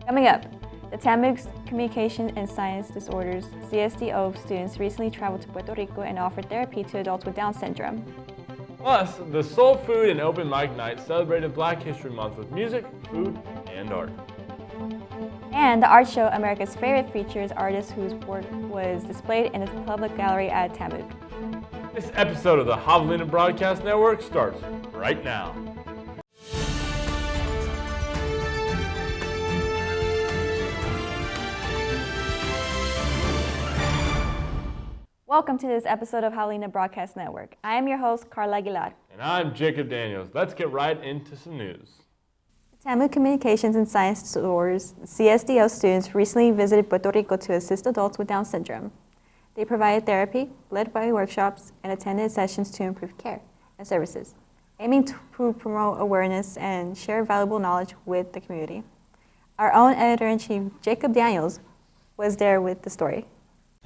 Coming up, the TAMUK's Communication and Science Disorders CSDO students recently traveled to Puerto Rico and offered therapy to adults with Down syndrome. Plus, the Soul Food and Open Mic Night celebrated Black History Month with music, food, and art. And the art show America's Favorite features artists whose work was displayed in the public gallery at TAMUK. This episode of the Javelina Broadcast Network starts right now. Welcome to this episode of Javelina Broadcast Network. I am your host, Karla Aguilar. And I'm Jakob Daniels. Let's get right into some news. The TAMUK Communications and Science Disorders CSDO students recently visited Puerto Rico to assist adults with Down syndrome. They provided therapy, led by workshops, and attended sessions to improve care and services, aiming to promote awareness and share valuable knowledge with the community. Our own editor-in-chief, Jakob Daniels, was there with the story.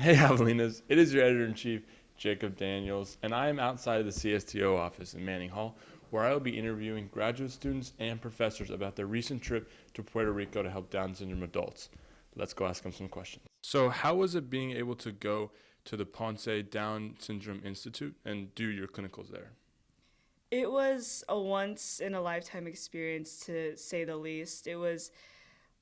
Hey Javelinas, it is your editor-in-chief, Jakob Daniels, and I am outside of the CSDO office in Manning Hall, where I will be interviewing graduate students and professors about their recent trip to Puerto Rico to help Down syndrome adults. Let's go ask them some questions. So how was it being able to go to the Ponce Down Syndrome Institute and do your clinicals there? It was a once-in-a-lifetime experience, to say the least. It was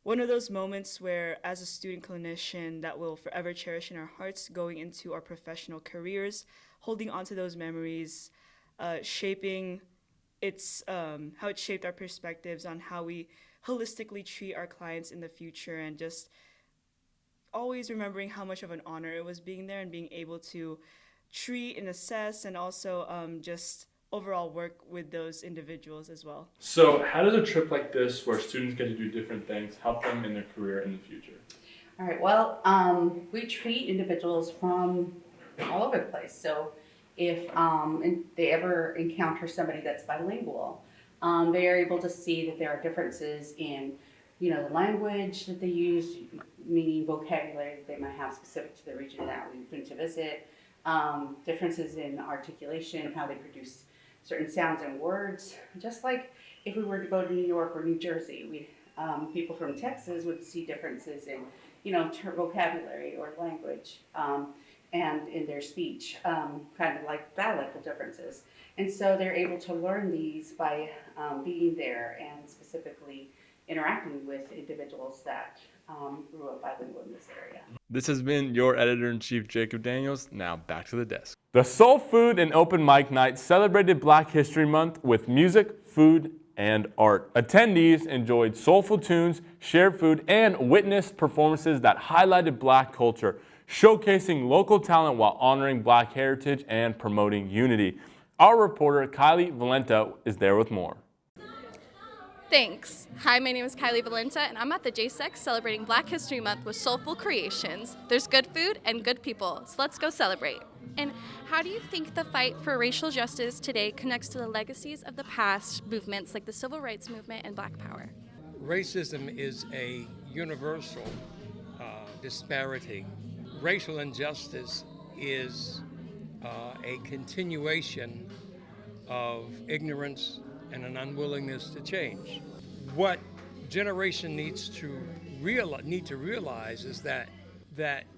one of those moments where, as a student clinician, that will forever cherish in our hearts going into our professional careers, holding on to those memories, shaping how it shaped our perspectives on how we holistically treat our clients in the future, and just always remembering how much of an honor it was being there and being able to treat and assess and also just overall work with those individuals as well. So how does a trip like this, where students get to do different things, help them in their career in the future? All right, well, we treat individuals from all over the place. So if they ever encounter somebody that's bilingual, they are able to see that there are differences in, the language that they use, meaning vocabulary that they might have specific to the region that we've been to visit, differences in articulation, how they produce certain sounds and words. Just like if we were to go to New York or New Jersey, people from Texas would see differences in, vocabulary or language, and in their speech, kind of like dialectal differences. And so they're able to learn these by being there and specifically interacting with individuals that grew up bilingual in this area. This has been your editor-in-chief, Jakob Daniels. Now back to the desk. The Soul Food and Open Mic Night celebrated Black History Month with music, food, and art. Attendees enjoyed soulful tunes, shared food, and witnessed performances that highlighted Black culture, showcasing local talent while honoring Black heritage and promoting unity. Our reporter, Kylie Valenta, is there with more. Thanks. Hi, my name is Kylie Valenta, and I'm at the JSEC celebrating Black History Month with soulful creations. There's good food and good people, so let's go celebrate. And how do you think the fight for racial justice today connects to the legacies of the past movements like the Civil Rights Movement and Black Power? Racism is a universal disparity. Racial injustice is a continuation of ignorance and an unwillingness to change. What generation needs to realize is that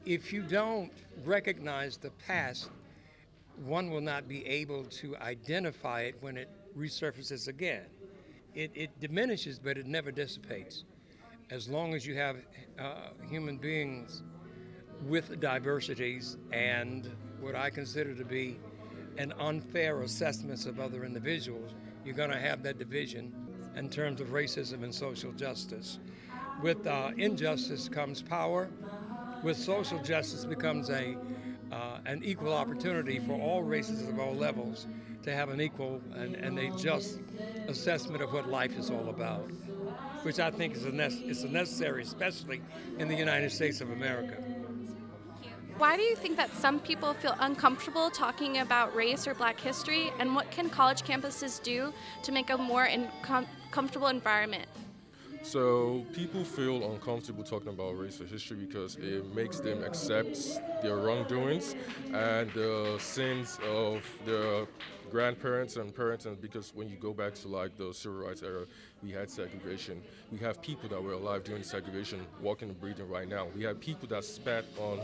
if you don't recognize the past, one will not be able to identify it when it resurfaces again. It diminishes, but it never dissipates. As long as you have human beings with diversities and what I consider to be an unfair assessments of other individuals, you're going to have that division in terms of racism and social justice. With injustice comes power. With social justice becomes an equal opportunity for all races of all levels to have an equal and a just assessment of what life is all about, which I think is necessary, especially in the United States of America. Why do you think that some people feel uncomfortable talking about race or Black history, and what can college campuses do to make a more comfortable environment? So people feel uncomfortable talking about race or history because it makes them accept their wrongdoings and the sins of their grandparents and parents, and because when you go back to like the civil rights era, we had segregation. We have people that were alive during segregation, walking and breathing right now. We have people that spat on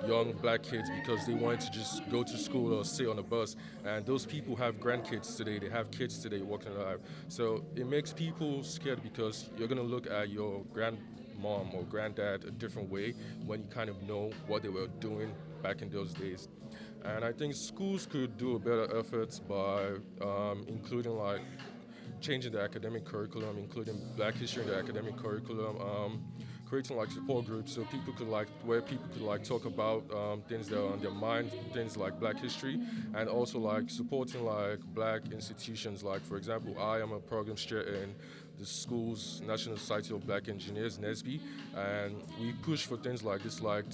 young black kids because they wanted to just go to school or sit on a bus, and those people have grandkids today, they have kids today walking alive. So it makes people scared because you're gonna look at your grandmom or granddad a different way when you kind of know what they were doing back in those days. And I think schools could do a better effort by including like changing the academic curriculum, including Black history in the academic curriculum, creating like support groups so people could like, where people could like talk about things that are on their mind, things like Black history, and also like supporting like Black institutions. Like for example, I am a program chair in the school's National Society of Black Engineers, NSB, and we push for things like this, like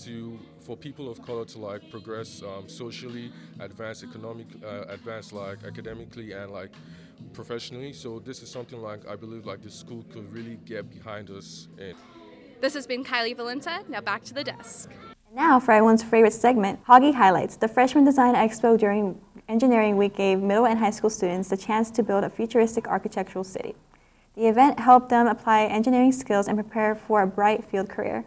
for people of color to like progress socially, advance advance like academically and like professionally. So this is something like I believe like the school could really get behind us in. This has been Kylie Valenta. Now back to the desk. And now for everyone's favorite segment, Hoggy Highlights. The Freshman Design Expo during Engineering Week gave middle and high school students the chance to build a futuristic architectural city. The event helped them apply engineering skills and prepare for a bright field career.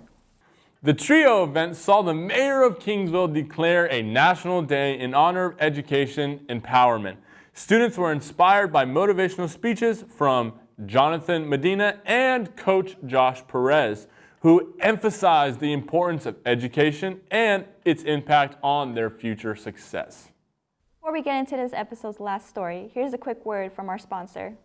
The TRIO event saw the mayor of Kingsville declare a national day in honor of education empowerment. Students were inspired by motivational speeches from Jonathan Medina and Coach Josh Perez, who emphasized the importance of education and its impact on their future success. Before we get into this episode's last story, here's a quick word from our sponsor.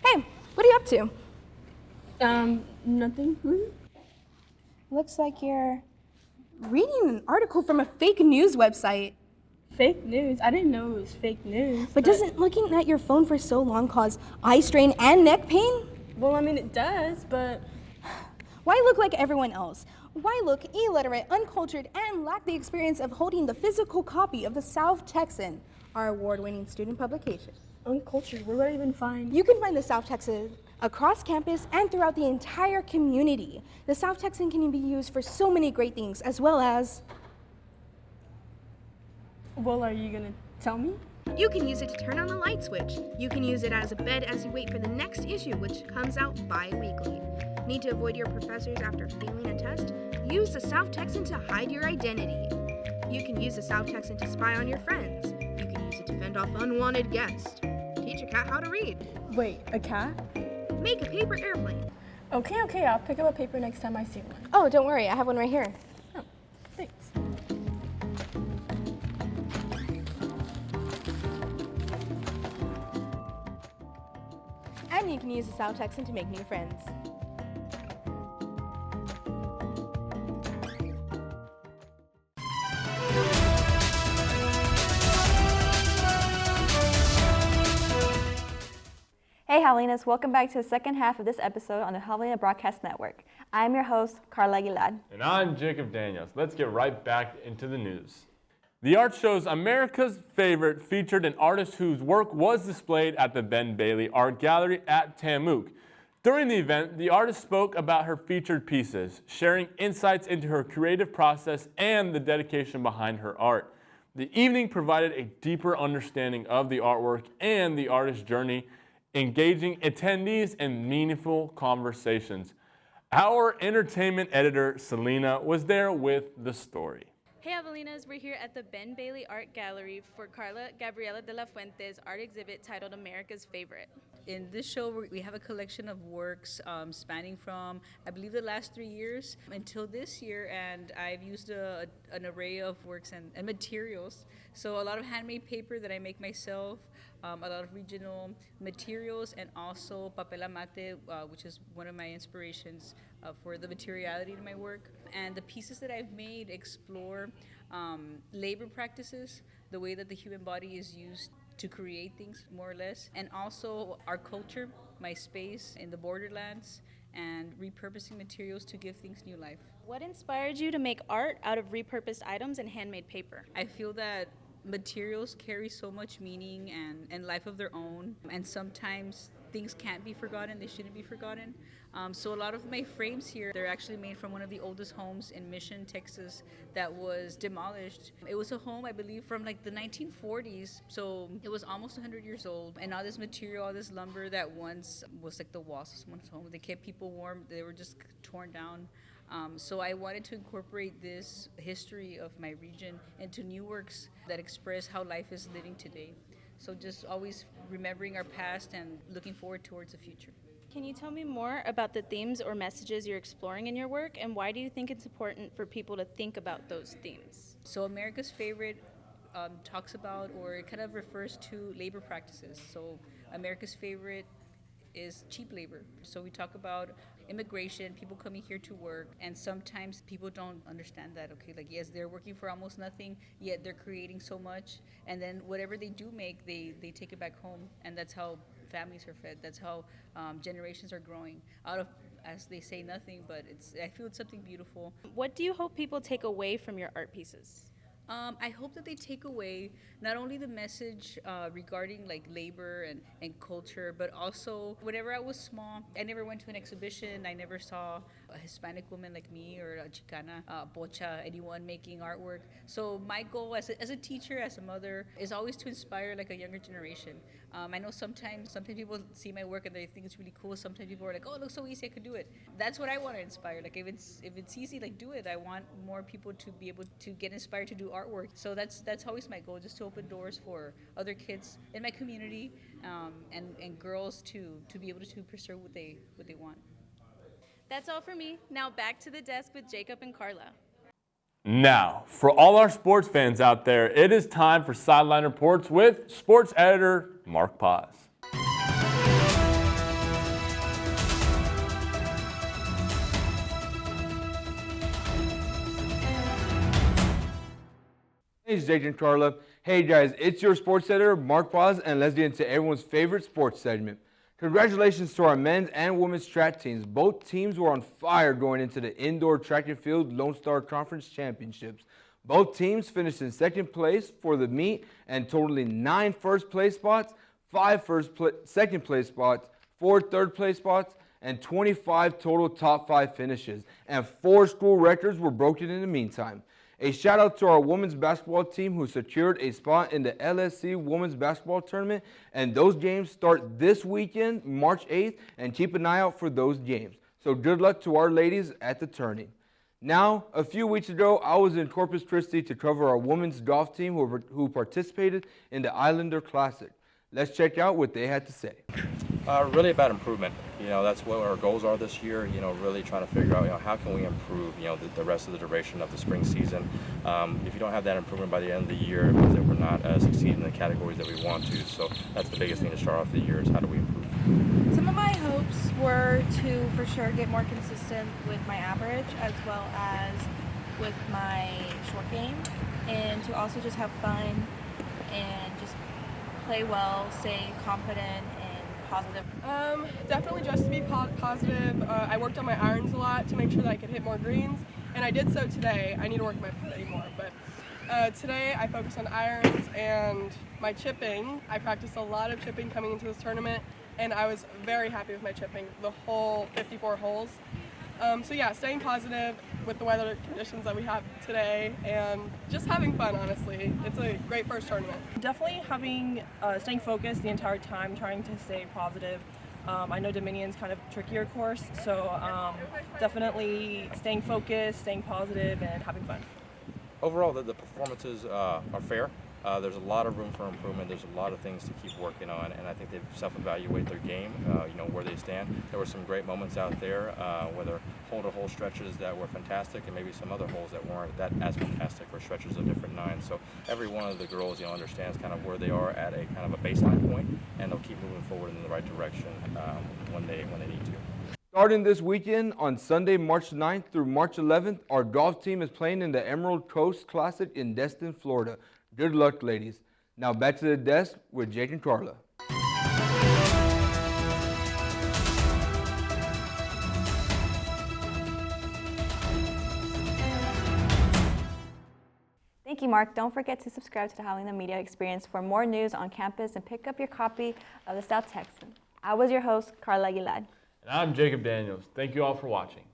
Hey, what are you up to? Nothing. Looks like you're reading an article from a fake news website. Fake news? I didn't know it was fake news. But doesn't looking at your phone for so long cause eye strain and neck pain? Well, I mean, it does, but... Why look like everyone else? Why look illiterate, uncultured, and lack the experience of holding the physical copy of the South Texan, our award-winning student publication? Uncultured? Where would I even find... You can find the South Texan across campus and throughout the entire community. The South Texan can be used for so many great things, as well as... Well, are you gonna tell me? You can use it to turn on the light switch. You can use it as a bed as you wait for the next issue, which comes out bi-weekly. Need to avoid your professors after failing a test? Use the South Texan to hide your identity. You can use the South Texan to spy on your friends. You can use it to fend off unwanted guests. Teach a cat how to read. Wait, a cat? Make a paper airplane. Okay, I'll pick up a paper next time I see one. Oh, don't worry, I have one right here. Oh, thanks. And you can use the South Texan to make new friends. Hey Javelinas, welcome back to the second half of this episode on the Javelina Broadcast Network. I'm your host, Karla Aguilar. And I'm Jakob Daniels. Let's get right back into the news. The art show's America's Favorite featured an artist whose work was displayed at the Ben Bailey Art Gallery at TAMUK. During the event, the artist spoke about her featured pieces, sharing insights into her creative process and the dedication behind her art. The evening provided a deeper understanding of the artwork and the artist's journey, engaging attendees in meaningful conversations. Our entertainment editor, Selena, was there with the story. Hey Javelinas, we're here at the Ben Bailey Art Gallery for Karla Gabriela de la Fuente's art exhibit titled America's Favorite. In this show, we have a collection of works spanning from, I believe, the last 3 years until this year, and I've used an array of works and materials. So a lot of handmade paper that I make myself, a lot of regional materials, and also papel mate, which is one of my inspirations for the materiality in my work. And the pieces that I've made explore labor practices, the way that the human body is used to create things, more or less, and also our culture, my space in the borderlands, and repurposing materials to give things new life. What inspired you to make art out of repurposed items and handmade paper? I feel that materials carry so much meaning and life of their own, and sometimes things can't be forgotten, they shouldn't be forgotten. So a lot of my frames here, they're actually made from one of the oldest homes in Mission, Texas, that was demolished. It was a home, I believe, from like the 1940s, so it was almost 100 years old. And all this material, all this lumber that once was like the walls of someone's home, they kept people warm, they were just torn down. So I wanted to incorporate this history of my region into new works that express how life is living today. So just always remembering our past and looking forward towards the future. Can you tell me more about the themes or messages you're exploring in your work, and why do you think it's important for people to think about those themes? So America's Favorite talks about, or it kind of refers to labor practices. So America's Favorite is cheap labor. So we talk about immigration, people coming here to work, and sometimes people don't understand that, okay, like yes, they're working for almost nothing, yet they're creating so much, and then whatever they do make, they take it back home, and that's how families are fed, that's how generations are growing out of, as they say, nothing, but I feel it's something beautiful. What do you hope people take away from your art pieces? I hope that they take away not only the message regarding like labor and culture, but also whenever I was small, I never went to an exhibition, I never saw a Hispanic woman like me or a Chicana, Bocha, anyone making artwork. So my goal as a teacher, as a mother, is always to inspire like a younger generation. I know sometimes people see my work and they think it's really cool. Sometimes people are like, oh, it looks so easy, I could do it. That's what I want to inspire. Like if it's easy, like do it. I want more people to be able to get inspired to do artwork. So that's always my goal, just to open doors for other kids in my community and girls to be able to pursue what they want. That's all for me. Now back to the desk with Jakob and Karla. Now, for all our sports fans out there, it is time for Sideline Reports with sports editor Mark Paz. Hey, Jake and Karla. Hey guys, it's your sports editor Mark Paz, and let's get into everyone's favorite sports segment. Congratulations to our men's and women's track teams. Both teams were on fire going into the indoor track and field Lone Star Conference Championships. Both teams finished in second place for the meet and totaling 9 first place spots, 5 second place spots, 4 third place spots, and 25 total top 5 finishes. And 4 school records were broken in the meantime. A shout out to our women's basketball team who secured a spot in the LSC Women's Basketball Tournament, and those games start this weekend, March 8th, and keep an eye out for those games. So good luck to our ladies at the tourney. Now, a few weeks ago, I was in Corpus Christi to cover our women's golf team who participated in the Islander Classic. Let's check out what they had to say. Really about improvement. That's what our goals are this year. Really trying to figure out, how can we improve, the rest of the duration of the spring season. If you don't have that improvement by the end of the year, it means that we're not succeeding in the categories that we want to. So that's the biggest thing to start off the year is how do we improve. Some of my hopes were to, for sure, get more consistent with my average as well as with my short game, and to also just have fun and just play well, stay confident, positive? Definitely just to be positive. I worked on my irons a lot to make sure that I could hit more greens, and I did so today. I need to work my putting more, but today I focused on irons and my chipping. I practiced a lot of chipping coming into this tournament, and I was very happy with my chipping, the whole 54 holes. So yeah, staying positive with the weather conditions that we have today and just having fun, honestly. It's a great first tournament. Definitely staying focused the entire time, trying to stay positive. I know Dominion's kind of a trickier course, so definitely staying focused, staying positive, and having fun. Overall, the performances are fair. There's a lot of room for improvement. There's a lot of things to keep working on, and I think they've self-evaluated their game, where they stand. There were some great moments out there, whether hole-to-hole stretches that were fantastic and maybe some other holes that weren't that as fantastic, or stretches of different nines. So every one of the girls, understands kind of where they are at a kind of a baseline point, and they'll keep moving forward in the right direction when they need to. Starting this weekend on Sunday, March 9th through March 11th, our golf team is playing in the Emerald Coast Classic in Destin, Florida. Good luck, ladies. Now back to the desk with Jake and Karla. Thank Thank you, Mark. Don't forget to subscribe to the Javelina Media Experience for more news on campus and pick up your copy of the South Texan. I was your host, Karla Aguilar. And I'm Jacob Daniels. Thank you all for watching.